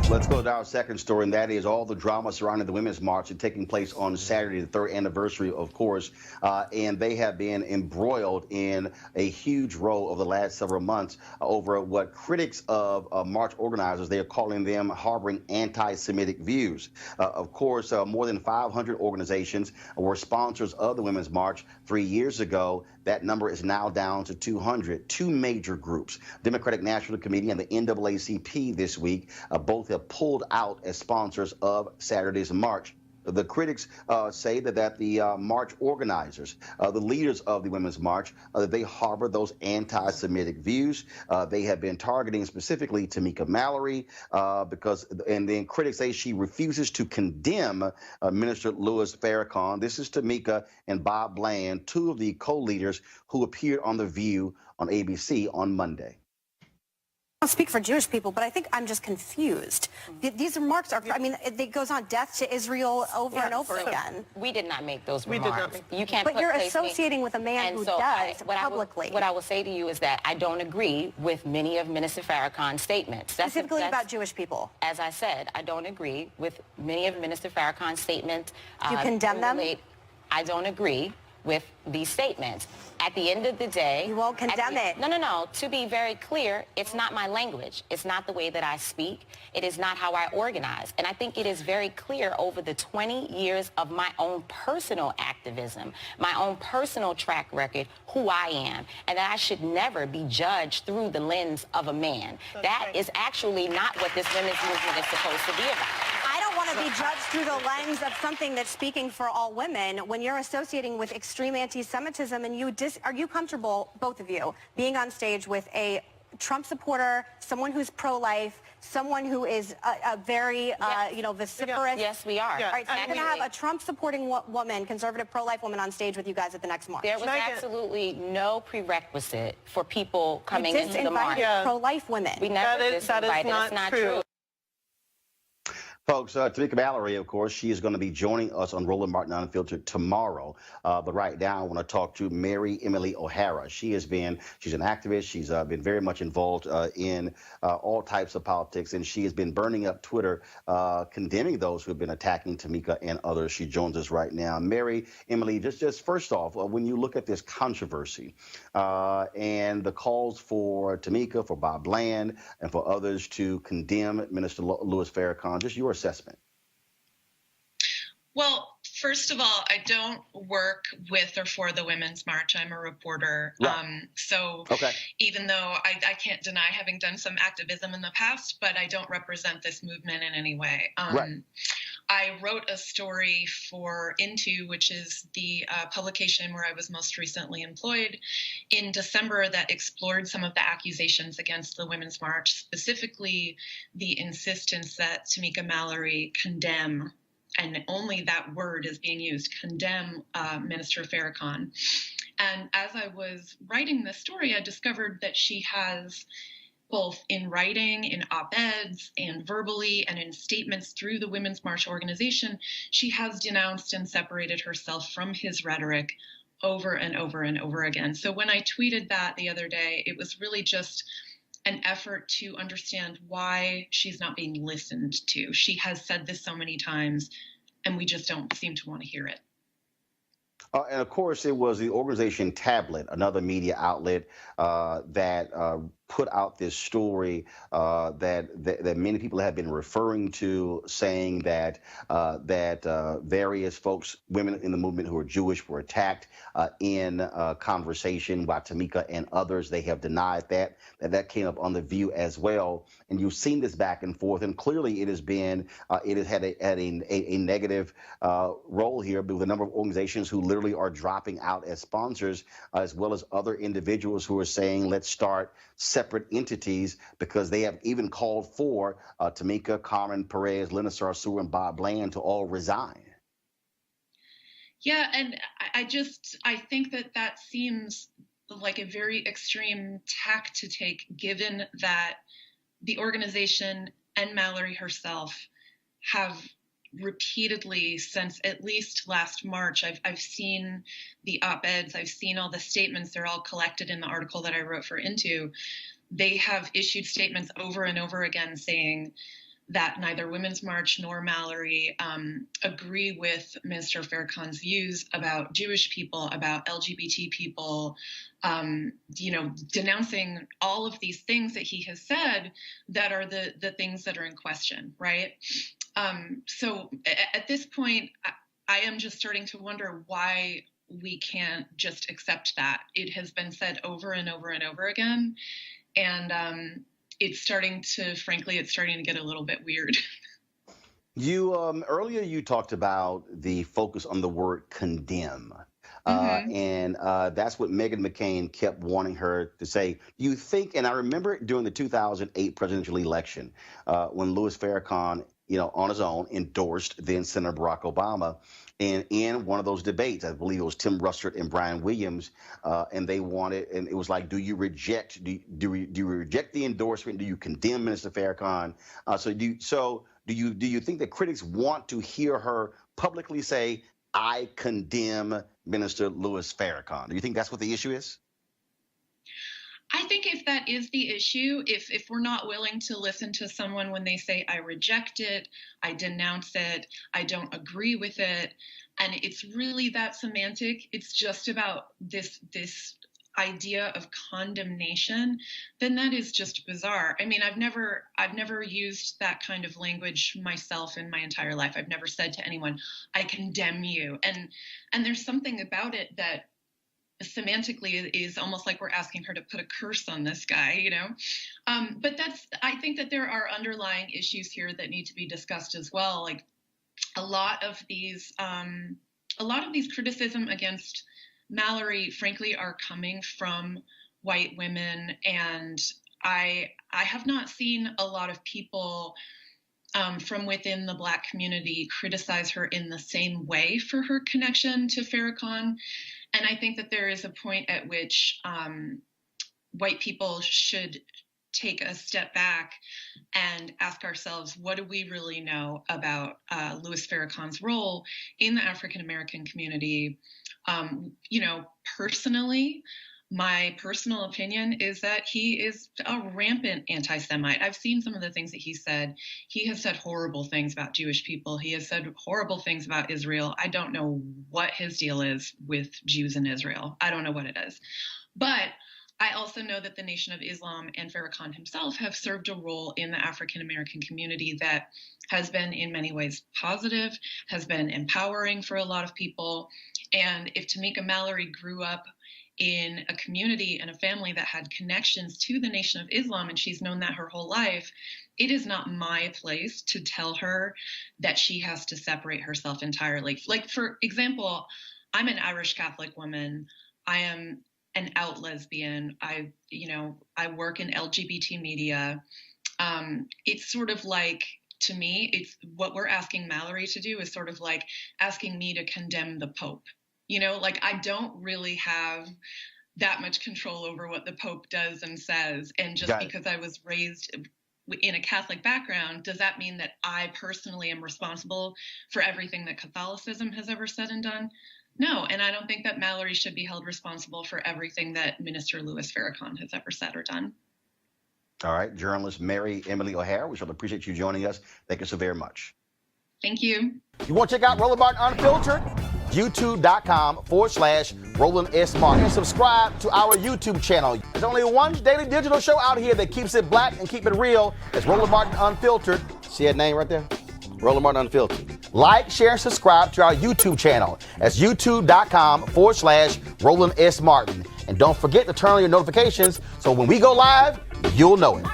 Let's go to our second story, and that is all the drama surrounding the Women's March taking place on Saturday, the third anniversary, of course. And they have been embroiled in a huge row over the last several months over what critics of March organizers, they are calling them harboring anti-Semitic views. Of course, more than 500 organizations were sponsors of the Women's March 3 years ago. That number is now down to 200. Two major groups, Democratic National Committee and the NAACP this week, both have pulled out as sponsors of Saturday's march. The critics say that the march organizers, the leaders of the Women's March, that they harbor those anti-Semitic views. They have been targeting specifically Tamika Mallory and then critics say she refuses to condemn Minister Louis Farrakhan. This is Tamika and Bob Bland, two of the co-leaders who appeared on The View on ABC on Monday. I'll speak for Jewish people, but I think I'm just confused. These remarks are, I mean, it goes on death to Israel over and over again. We did not make those remarks. You can't. But you're associating with a man who does publicly. What I will say to you is that I don't agree with many of Minister Farrakhan's statements. Specifically about Jewish people. As I said, I don't agree with many of Minister Farrakhan's statements. Do you condemn them? I don't agree with these statements. At the end of the day... You won't condemn it. No. To be very clear, it's not my language. It's not the way that I speak. It is not how I organize. And I think it is very clear over the 20 years of my own personal activism, my own personal track record, who I am, and that I should never be judged through the lens of a man. That is actually not what this women's movement is supposed to be about. I don't want to be judged through the lens of something that's speaking for all women. When you're associating with extreme anti-Semitism, and are you comfortable, both of you, being on stage with a Trump supporter, someone who's pro-life, someone who is a very, vociferous... Yes, we are. All right, so you're going to have a Trump-supporting woman, conservative pro-life woman on stage with you guys at the next march. There was absolutely no prerequisite for people coming into the march. Pro-life women. We never that is not true. Folks, Tamika Mallory, of course, she is going to be joining us on Roland Martin Unfiltered tomorrow. But right now, I want to talk to Mary Emily O'Hara. She's an activist. She's been very much involved in all types of politics, and she has been burning up Twitter, condemning those who have been attacking Tamika and others. She joins us right now. Mary Emily, just first off, when you look at this controversy and the calls for Tamika, for Bob Bland, and for others to condemn Minister Louis Farrakhan, just your assessment. Well, first of all, I don't work with or for the Women's March. I'm a reporter. Right. Even though I can't deny having done some activism in the past, but I don't represent this movement in any way. Right. I wrote a story for Into, which is the publication where I was most recently employed, in December that explored some of the accusations against the Women's March, specifically the insistence that Tamika Mallory condemn, and only that word is being used, condemn Minister Farrakhan. And as I was writing this story, I discovered that she has, both in writing, in op-eds, and verbally, and in statements through the Women's March organization, she has denounced and separated herself from his rhetoric over and over and over again. So when I tweeted that the other day, it was really just an effort to understand why she's not being listened to. She has said this so many times, and we just don't seem to want to hear it. And of course, it was the organization Tablet, another media outlet that put out this story that many people have been referring to, saying that various folks, women in the movement who are Jewish, were attacked in conversation by Tamika and others. They have denied that came up on The View as well. And you've seen this back and forth, and clearly it has been it has had a negative role here with a number of organizations who literally are dropping out as sponsors, as well as other individuals who are saying, let's start separate entities, because they have even called for Tamika, Carmen Perez, Lena Sarsour, and Bob Bland to all resign. Yeah, and I think that seems like a very extreme tack to take, given that the organization and Mallory herself have repeatedly, since at least last March, I've seen the op-eds, I've seen all the statements, they're all collected in the article that I wrote for Into. They have issued statements over and over again saying that neither Women's March nor Mallory agree with Minister Farrakhan's views about Jewish people, about LGBT people, denouncing all of these things that he has said that are the things that are in question, right? So at this point, I am just starting to wonder why we can't just accept that. It has been said over and over and over again. And it's starting to get a little bit weird. You earlier you talked about the focus on the word condemn. And that's what Meghan McCain kept wanting her to say. You think, and I remember during the 2008 presidential election, when Louis Farrakhan, on his own, endorsed then Senator Barack Obama. And in one of those debates, I believe it was Tim Russert and Brian Williams, and they wanted, and it was like, do you reject the endorsement? Do you condemn Minister Farrakhan? Do you think that critics want to hear her publicly say, I condemn Minister Louis Farrakhan? Do you think that's what the issue is? I think if that is the issue, if we're not willing to listen to someone when they say, I reject it, I denounce it, I don't agree with it, and it's really that semantic, it's just about this idea of condemnation, then that is just bizarre. I mean, I've never used that kind of language myself in my entire life. I've never said to anyone, I condemn you. And there's something about it that semantically is almost like we're asking her to put a curse on this guy, But I think that there are underlying issues here that need to be discussed as well. Like a lot of these criticism against Mallory, frankly, are coming from white women, and I have not seen a lot of people from within the Black community criticize her in the same way for her connection to Farrakhan. And I think that there is a point at which white people should take a step back and ask ourselves, what do we really know about Louis Farrakhan's role in the African American community? Personally, my personal opinion is that he is a rampant anti-Semite. I've seen some of the things that he said. He has said horrible things about Jewish people. He has said horrible things about Israel. I don't know what his deal is with Jews in Israel. I don't know what it is. But I also know that the Nation of Islam and Farrakhan himself have served a role in the African American community that has been in many ways positive, has been empowering for a lot of people. And if Tamika Mallory grew up in a community and a family that had connections to the Nation of Islam, and she's known that her whole life, it is not my place to tell her that she has to separate herself entirely. Like, for example, I'm an Irish Catholic woman. I am an out lesbian. I work in LGBT media. It's sort of like, to me, it's what we're asking Mallory to do is sort of like asking me to condemn the Pope. I don't really have that much control over what the Pope does and says. And just because I was raised in a Catholic background, does that mean that I personally am responsible for everything that Catholicism has ever said and done? No, and I don't think that Mallory should be held responsible for everything that Minister Louis Farrakhan has ever said or done. All right, journalist Mary Emily O'Hara, we shall appreciate you joining us. Thank you so very much. Thank you. You want to check out Roland Martin Unfiltered? YouTube.com/Roland S. Martin. And subscribe to our YouTube channel. There's only one daily digital show out here that keeps it black and keep it real. It's Roland Martin Unfiltered. See that name right there? Roland Martin Unfiltered. Like, share, and subscribe to our YouTube channel. That's youtube.com/Roland S. Martin. And don't forget to turn on your notifications so when we go live, you'll know it.